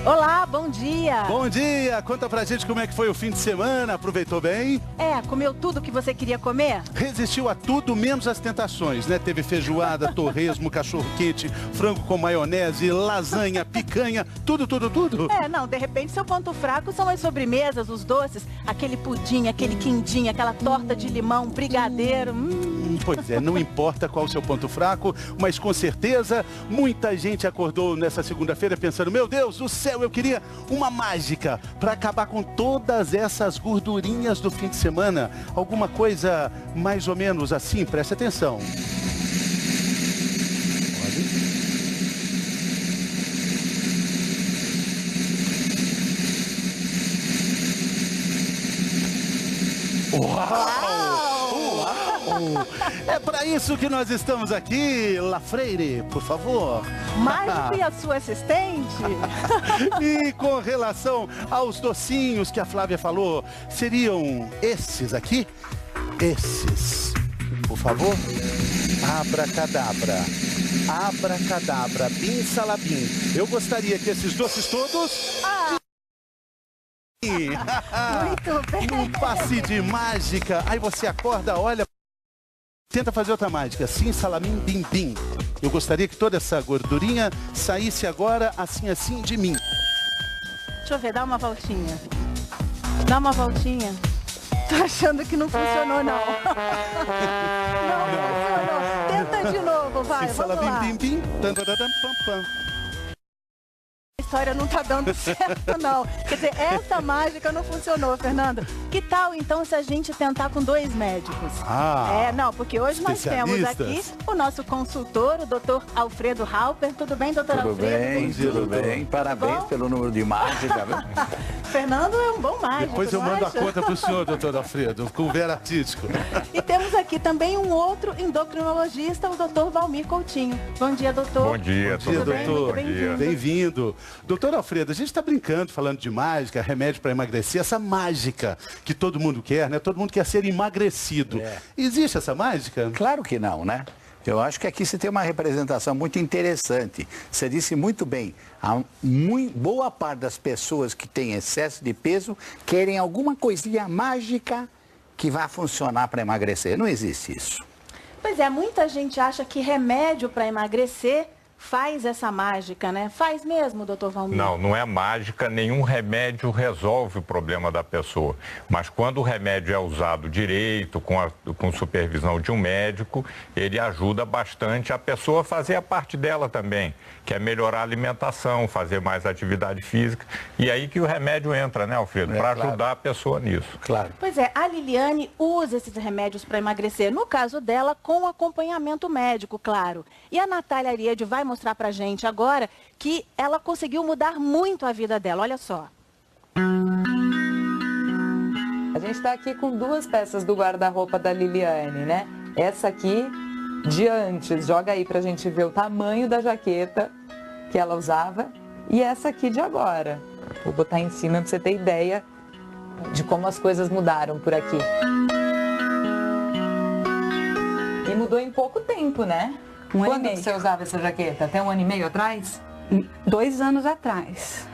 Olá, bom dia. Bom dia, conta pra gente como é que foi o fim de semana, aproveitou bem? Comeu tudo que você queria comer? Resistiu a tudo, menos as tentações, né? Teve feijoada, torresmo, cachorro-quente, frango com maionese, lasanha, picanha, tudo. Não, de repente seu ponto fraco são as sobremesas, os doces, aquele pudim, aquele quindim, aquela torta de limão, brigadeiro. Pois é, não importa qual o seu ponto fraco, mas com certeza muita gente acordou nessa segunda-feira pensando, meu Deus do céu, eu queria uma mágica para acabar com todas essas gordurinhas do fim de semana. Alguma coisa mais ou menos assim, preste atenção. É para isso que nós estamos aqui, La Freire, por favor. Mágico e a sua assistente? E com relação aos docinhos que a Flávia falou, seriam esses aqui? Esses, por favor. Abracadabra, abracadabra, bim salabim. Eu gostaria que esses doces todos... Muito bem. Um passe de mágica. Aí você acorda, olha... Tenta fazer outra mágica, sim, salamim, bim, bim. Eu gostaria que toda essa gordurinha saísse agora, assim, de mim. Deixa eu ver, dá uma voltinha. Dá uma voltinha. Tô achando que não funcionou, não. Não funcionou. Tenta de novo, vai, Sim, vamos salamim, lá. bim, bim, tan, tan, tan, pam, pam. A história não tá dando certo, não. Quer dizer, essa mágica não funcionou, Fernando. Que tal, então, se a gente tentar com 2 médicos? Não, porque hoje nós temos aqui o nosso consultor, o doutor Alfredo Halper. Tudo bem, doutor Alfredo? Tudo bem. Parabéns pelo número de mágica. Fernando é um bom mágico. Depois eu mando a conta pro senhor, doutor Alfredo, com Vera Artístico. E temos aqui também um outro endocrinologista, o doutor Valmir Coutinho. Bom dia, doutor. Bom dia, Bom dia, doutor. Bem-vindo. Bem-vindo. Doutor Alfredo, a gente está brincando, falando de mágica, remédio para emagrecer, essa mágica que todo mundo quer, né? Todo mundo quer ser emagrecido. Existe essa mágica? Claro que não, né? Eu acho que aqui você tem uma representação muito interessante. Você disse muito bem, boa parte das pessoas que têm excesso de peso querem alguma coisinha mágica que vai funcionar para emagrecer. Não existe isso. Pois é, muita gente acha que remédio para emagrecer faz essa mágica, né? Faz mesmo, doutor Valmir? Não, não é mágica, nenhum remédio resolve o problema da pessoa. Mas quando o remédio é usado direito, com supervisão de um médico, ele ajuda bastante a pessoa a fazer a parte dela também, que é melhorar a alimentação, fazer mais atividade física. E aí que o remédio entra, né, Alfredo? Para ajudar a pessoa nisso. Claro. Pois é, a Liliane usa esses remédios para emagrecer. No caso dela, com acompanhamento médico, claro. E a Natália Ariede vai mostrar pra gente agora que ela conseguiu mudar muito a vida dela. Olha só. A gente está aqui com 2 peças do guarda-roupa da Liliane, né? Essa aqui de antes, joga aí pra gente ver o tamanho da jaqueta que ela usava, e essa aqui de agora. Vou botar em cima pra você ter ideia de como as coisas mudaram por aqui. E mudou em pouco tempo, né? Quando você usava essa jaqueta? Até 1 ano e meio atrás? 2 anos atrás.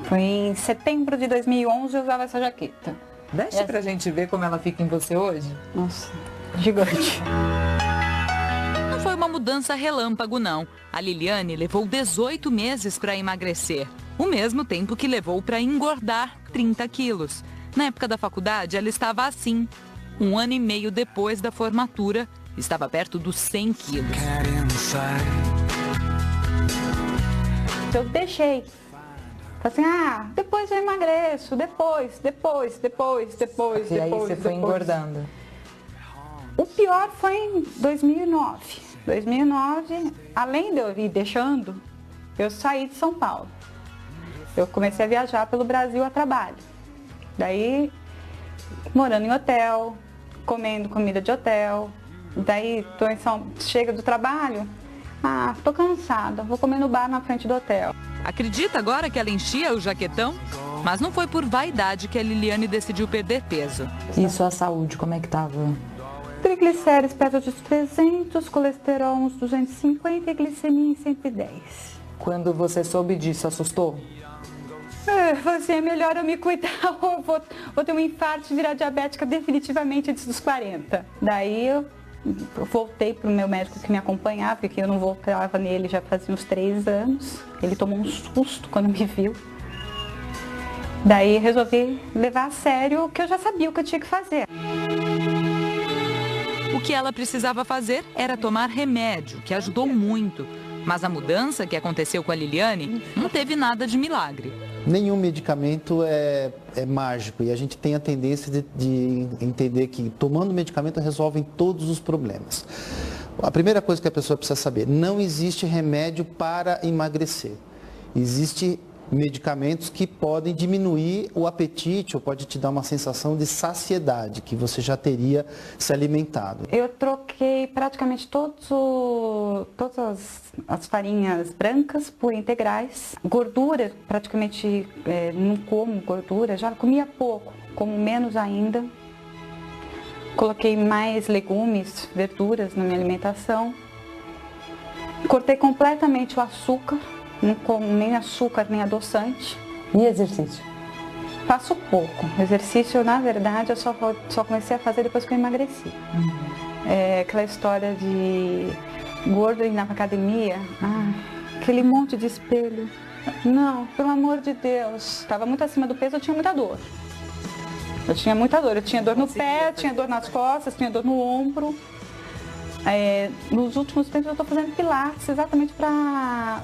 Foi em setembro de 2011 eu usava essa jaqueta. Deixa pra gente ver como ela fica em você hoje. Nossa, gigante. Não foi uma mudança relâmpago, não. A Liliane levou 18 meses para emagrecer. O mesmo tempo que levou para engordar 30 quilos. Na época da faculdade, ela estava assim. 1 ano e meio depois da formatura, estava perto dos 100 quilos. Eu deixei. Falei assim, depois eu emagreço, depois. E aí você foi engordando. O pior foi em 2009. 2009, além de eu ir deixando, eu saí de São Paulo. Eu comecei a viajar pelo Brasil a trabalho. Daí, morando em hotel, comendo comida de hotel. Daí, chega do trabalho, tô cansada, vou comer no bar na frente do hotel. Acredita agora que ela enchia o jaquetão? Mas não foi por vaidade que a Liliane decidiu perder peso. E sua saúde, como é que tava? Triglicérides perto de 300, colesterol uns 250 e glicemia em 110. Quando você soube disso, assustou? Eu falei assim, é melhor eu me cuidar ou eu vou ter um infarto e virar diabética definitivamente antes dos 40. Daí eu voltei para o meu médico que me acompanhava, porque eu não voltava nele já fazia uns 3 anos. Ele tomou um susto quando me viu. Daí resolvi levar a sério o que eu já sabia o que eu tinha que fazer. O que ela precisava fazer era tomar remédio, que ajudou muito. Mas a mudança que aconteceu com a Liliane não teve nada de milagre. Nenhum medicamento é mágico e a gente tem a tendência de entender que tomando medicamento resolvem todos os problemas. A primeira coisa que a pessoa precisa saber, não existe remédio para emagrecer. Existe medicamentos que podem diminuir o apetite ou pode te dar uma sensação de saciedade, que você já teria se alimentado. Eu troquei praticamente todas as farinhas brancas por integrais. Gordura, praticamente não como gordura, já comia pouco, como menos ainda. Coloquei mais legumes, verduras na minha alimentação. Cortei completamente o açúcar. Não como nem açúcar, nem adoçante. E exercício? Faço pouco. Exercício, na verdade, eu só comecei a fazer depois que eu emagreci. É aquela história de gordo ir na academia, aquele monte de espelho. Não, pelo amor de Deus. Estava muito acima do peso, eu tinha muita dor. Eu tinha dor no pé, tinha dor nas costas, tinha dor no ombro. Nos últimos tempos eu estou fazendo pilates exatamente para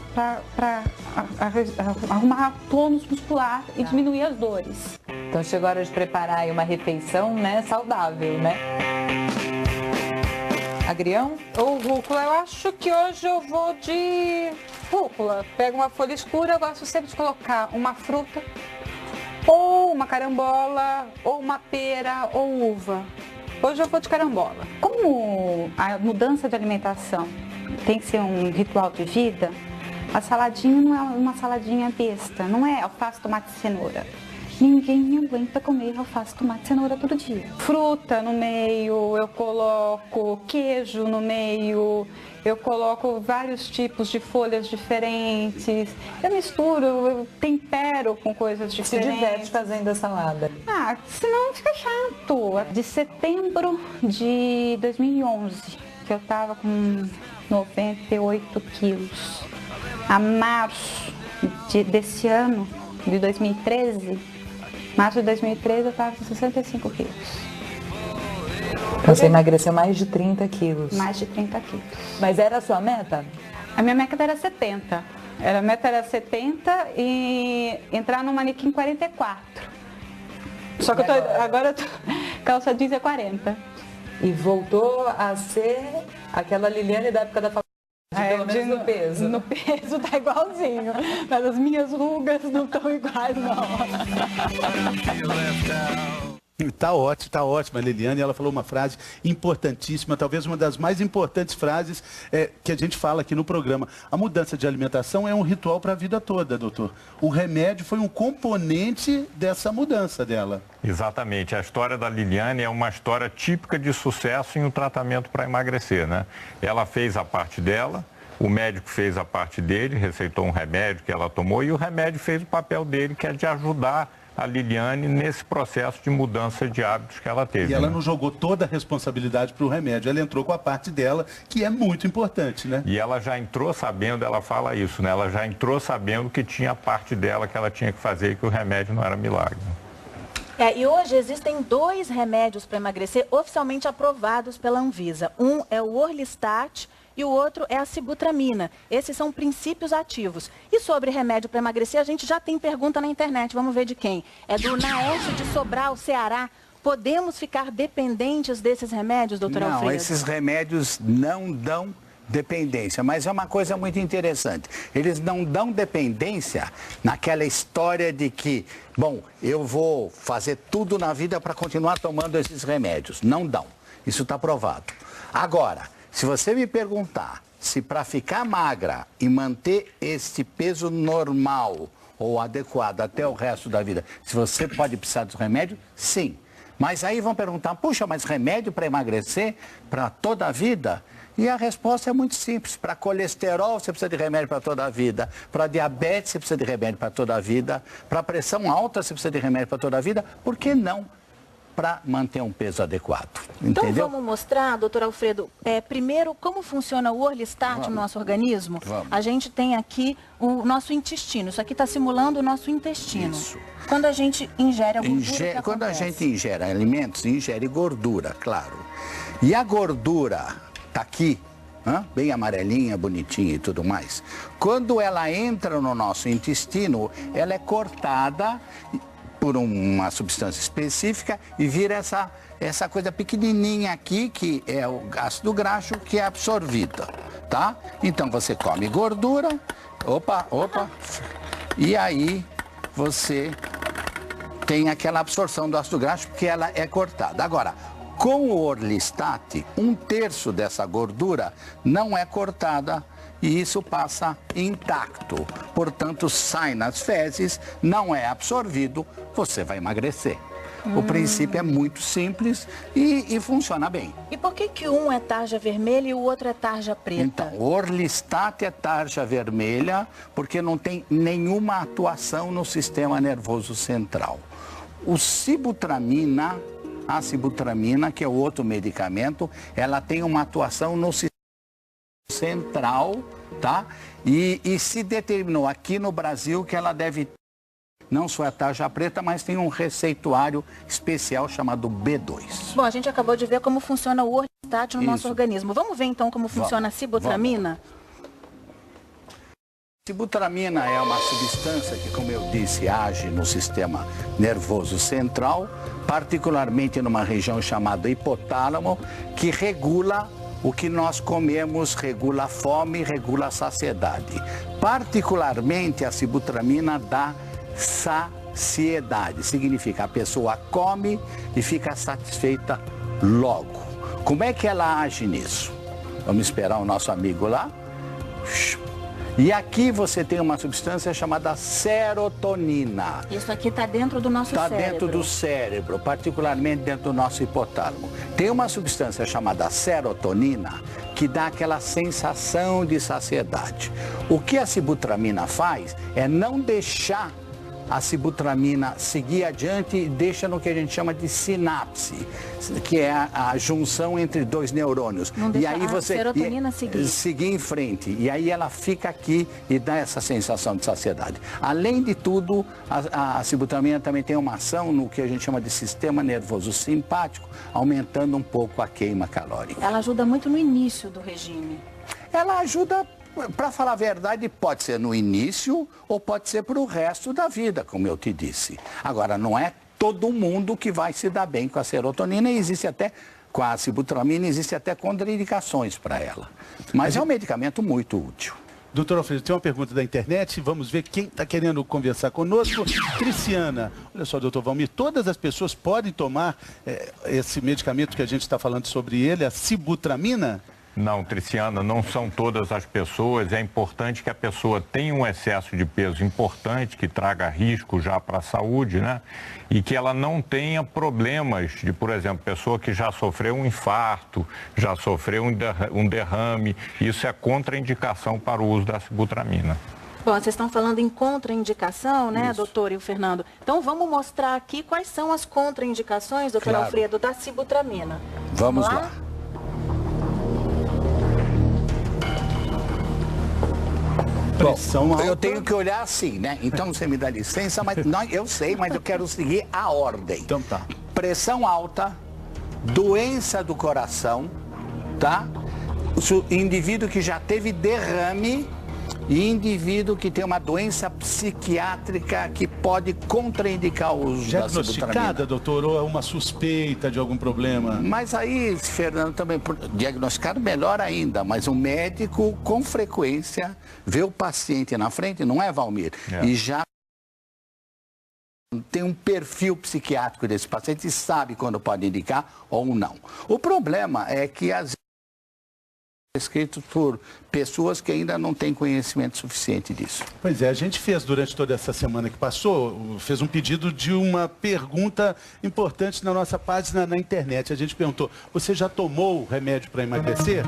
arrumar tônus muscular e diminuir as dores. Então chegou a hora de preparar aí uma refeição, né, saudável, né? Agrião? Ou rúcula, eu acho que hoje eu vou de rúcula. Pego uma folha escura, eu gosto sempre de colocar uma fruta, ou uma carambola, ou uma pera, ou uva. Hoje eu vou de carambola. Como a mudança de alimentação tem que ser um ritual de vida, a saladinha não é uma saladinha besta, não é alface, tomate e cenoura. Ninguém me aguenta comer alface, tomate e cenoura todo dia. Fruta no meio, eu coloco queijo no meio, eu coloco vários tipos de folhas diferentes. Eu misturo, eu tempero com coisas diferentes. Se diverte fazendo a salada. Senão fica chato. De setembro de 2011, que eu tava com 98 quilos, a março desse ano, de 2013, março de 2013 eu tava com 65 quilos. Você emagreceu mais de 30 quilos. Mais de 30 quilos. Mas era a sua meta? A minha meta era 70. A meta era 70 e entrar no manequim 44. Só que agora calça jeans é 40. E voltou a ser aquela Liliane da época da faculdade, pelo menos no peso. No peso tá igualzinho, mas as minhas rugas não estão iguais, não. Tá ótima a Liliane. Ela falou uma frase importantíssima, talvez uma das mais importantes frases que a gente fala aqui no programa. A mudança de alimentação é um ritual para a vida toda, doutor. O remédio foi um componente dessa mudança dela. Exatamente. A história da Liliane é uma história típica de sucesso em um tratamento para emagrecer, né? Ela fez a parte dela, o médico fez a parte dele, receitou um remédio que ela tomou e o remédio fez o papel dele, que é de ajudar a Liliane nesse processo de mudança de hábitos que ela teve. E ela não jogou toda a responsabilidade para o remédio, ela entrou com a parte dela, que é muito importante, né? E ela já entrou sabendo, ela fala isso, né? Ela já entrou sabendo que tinha a parte dela que ela tinha que fazer e que o remédio não era milagre. E hoje existem 2 remédios para emagrecer oficialmente aprovados pela Anvisa. Um é o Orlistat e o outro é a sibutramina. Esses são princípios ativos. E sobre remédio para emagrecer, a gente já tem pergunta na internet, vamos ver de quem. É do Naércio de Sobral, Ceará. Podemos ficar dependentes desses remédios, doutor Alfredo? Não, esses remédios não dão dependência, mas é uma coisa muito interessante. Eles não dão dependência naquela história de que, bom, eu vou fazer tudo na vida para continuar tomando esses remédios. Não dão. Isso está provado. Agora, se você me perguntar se para ficar magra e manter esse peso normal ou adequado até o resto da vida, se você pode precisar dos remédios, sim. Mas aí vão perguntar, puxa, mas remédio para emagrecer para toda a vida? E a resposta é muito simples. Para colesterol, você precisa de remédio para toda a vida. Para diabetes, você precisa de remédio para toda a vida. Para pressão alta, você precisa de remédio para toda a vida. Por que não para manter um peso adequado? Então Entendeu? vamos mostrar, doutor Alfredo, primeiro como funciona o Orlistat no nosso organismo. Vamos. A gente tem aqui o nosso intestino. Isso aqui está simulando o nosso intestino. Isso. Quando a gente ingere a gordura, Quando a gente ingere alimentos, ingere gordura, claro. E a gordura está aqui, bem amarelinha, bonitinha e tudo mais. Quando ela entra no nosso intestino, ela é cortada por uma substância específica e vira essa coisa pequenininha aqui, que é o ácido graxo, que é absorvida, tá? Então você come gordura, opa, e aí você tem aquela absorção do ácido graxo, porque ela é cortada. Agora, com o Orlistat, 1/3 dessa gordura não é cortada e isso passa intacto. Portanto, sai nas fezes, não é absorvido, você vai emagrecer. O princípio é muito simples e funciona bem. E por que um é tarja vermelha e o outro é tarja preta? Então, o Orlistat é tarja vermelha porque não tem nenhuma atuação no sistema nervoso central. O Sibutramina, a Sibutramina, que é o outro medicamento, ela tem uma atuação no sistema central, tá? E se determinou aqui no Brasil que ela deve ter não só a tarja preta, mas tem um receituário especial chamado B2. Bom, a gente acabou de ver como funciona o Orlistat no nosso organismo. Vamos ver então como funciona a Sibutramina? Sibutramina é uma substância que, como eu disse, age no sistema nervoso central, particularmente numa região chamada hipotálamo, que regula o que nós comemos, regula a fome, regula a saciedade. Particularmente a sibutramina dá saciedade, significa a pessoa come e fica satisfeita logo. Como é que ela age nisso? Vamos esperar o nosso amigo lá. E aqui você tem uma substância chamada serotonina. Isso aqui está dentro do nosso cérebro. Está dentro do cérebro, particularmente dentro do nosso hipotálamo. Tem uma substância chamada serotonina que dá aquela sensação de saciedade. O que a sibutramina faz é não deixar a sibutramina seguir adiante e deixa no que a gente chama de sinapse, que é a junção entre dois neurônios. Não deixa e aí você serotonina seguir em frente. E aí ela fica aqui e dá essa sensação de saciedade. Além de tudo, a sibutramina também tem uma ação no que a gente chama de sistema nervoso simpático, aumentando um pouco a queima calórica. Ela ajuda muito no início do regime. Ela ajuda, para falar a verdade, pode ser no início ou pode ser para o resto da vida, como eu te disse. Agora, não é todo mundo que vai se dar bem com a serotonina e existe até, com a sibutramina, existe até contraindicações para ela. Mas é um medicamento muito útil. Doutor Alfredo, tem uma pergunta da internet, vamos ver quem está querendo conversar conosco. Triciana, olha só, doutor Valmir, todas as pessoas podem tomar esse medicamento que a gente está falando sobre ele, a sibutramina? Não, Triciana, não são todas as pessoas. É importante que a pessoa tenha um excesso de peso importante, que traga risco já para a saúde, né? E que ela não tenha problemas de, por exemplo, pessoa que já sofreu um infarto, já sofreu um derrame. Isso é contraindicação para o uso da sibutramina. Bom, vocês estão falando em contraindicação, né, Isso. doutor e o Fernando? Então vamos mostrar aqui quais são as contraindicações, doutor Claro. Alfredo, da sibutramina. Vamos lá. Bom, eu tenho que olhar assim, né? Então você me dá licença, mas eu sei, mas eu quero seguir a ordem. Então tá. Pressão alta, doença do coração, tá? O indivíduo que já teve derrame e indivíduo que tem uma doença psiquiátrica que pode contraindicar o uso da sibutramina. Diagnosticada, doutor, ou é uma suspeita de algum problema? Mas aí, Fernando, também diagnosticado melhor ainda, mas o médico com frequência vê o paciente na frente, não é, Valmir? E já tem um perfil psiquiátrico desse paciente e sabe quando pode indicar ou não. O problema é que às prescritos por pessoas que ainda não têm conhecimento suficiente disso. Pois é, a gente fez durante toda essa semana que passou, fez um pedido de uma pergunta importante na nossa página na internet. A gente perguntou, você já tomou o remédio para emagrecer?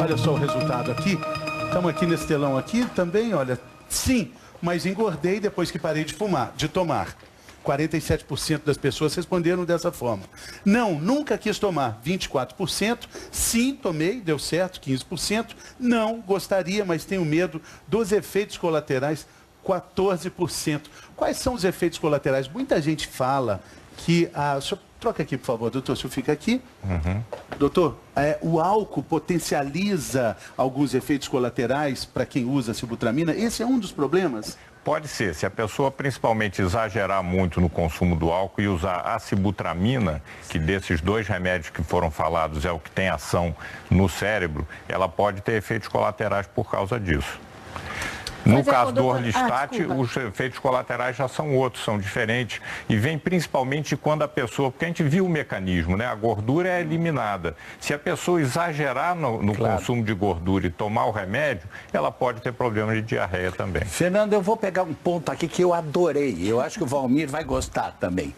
Olha só o resultado aqui. Estamos aqui nesse telão aqui também, olha, sim, mas engordei depois que parei de tomar. 47% das pessoas responderam dessa forma. Não, nunca quis tomar, 24%. Sim, tomei, deu certo, 15%. Não, gostaria, mas tenho medo dos efeitos colaterais, 14%. Quais são os efeitos colaterais? Muita gente fala que... Troca aqui, por favor, doutor, se eu fico aqui. Doutor, o álcool potencializa alguns efeitos colaterais para quem usa sibutramina? Esse é um dos problemas? Pode ser, se a pessoa principalmente exagerar muito no consumo do álcool e usar a sibutramina, que desses dois remédios que foram falados é o que tem ação no cérebro, ela pode ter efeitos colaterais por causa disso. No caso do Orlistat, os efeitos colaterais já são outros, são diferentes. E vem principalmente quando a pessoa, porque a gente viu o mecanismo, né? A gordura é eliminada. Se a pessoa exagerar no consumo de gordura e tomar o remédio, ela pode ter problemas de diarreia também. Fernando, eu vou pegar um ponto aqui que eu adorei. Eu acho que o Valmir vai gostar também.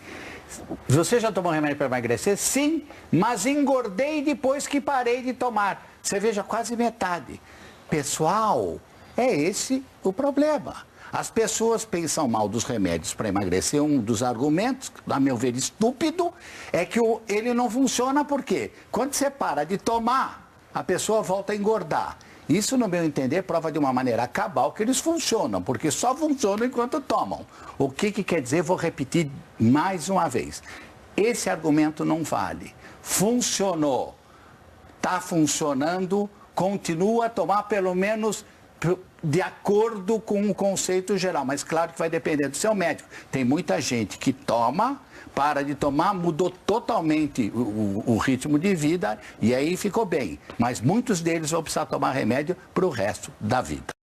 Você já tomou remédio para emagrecer? Sim, mas engordei depois que parei de tomar. Você veja, quase metade. Pessoal... É esse o problema. As pessoas pensam mal dos remédios para emagrecer. Um dos argumentos, a meu ver, estúpido, é que ele não funciona por quê? Quando você para de tomar, a pessoa volta a engordar. Isso, no meu entender, prova de uma maneira cabal que eles funcionam, porque só funcionam enquanto tomam. O que quer dizer? Vou repetir mais uma vez. Esse argumento não vale. Funcionou. Está funcionando, continua a tomar pelo menos... de acordo com o conceito geral, mas claro que vai depender do seu médico. Tem muita gente que toma, para de tomar, mudou totalmente o ritmo de vida e aí ficou bem. Mas muitos deles vão precisar tomar remédio para o resto da vida.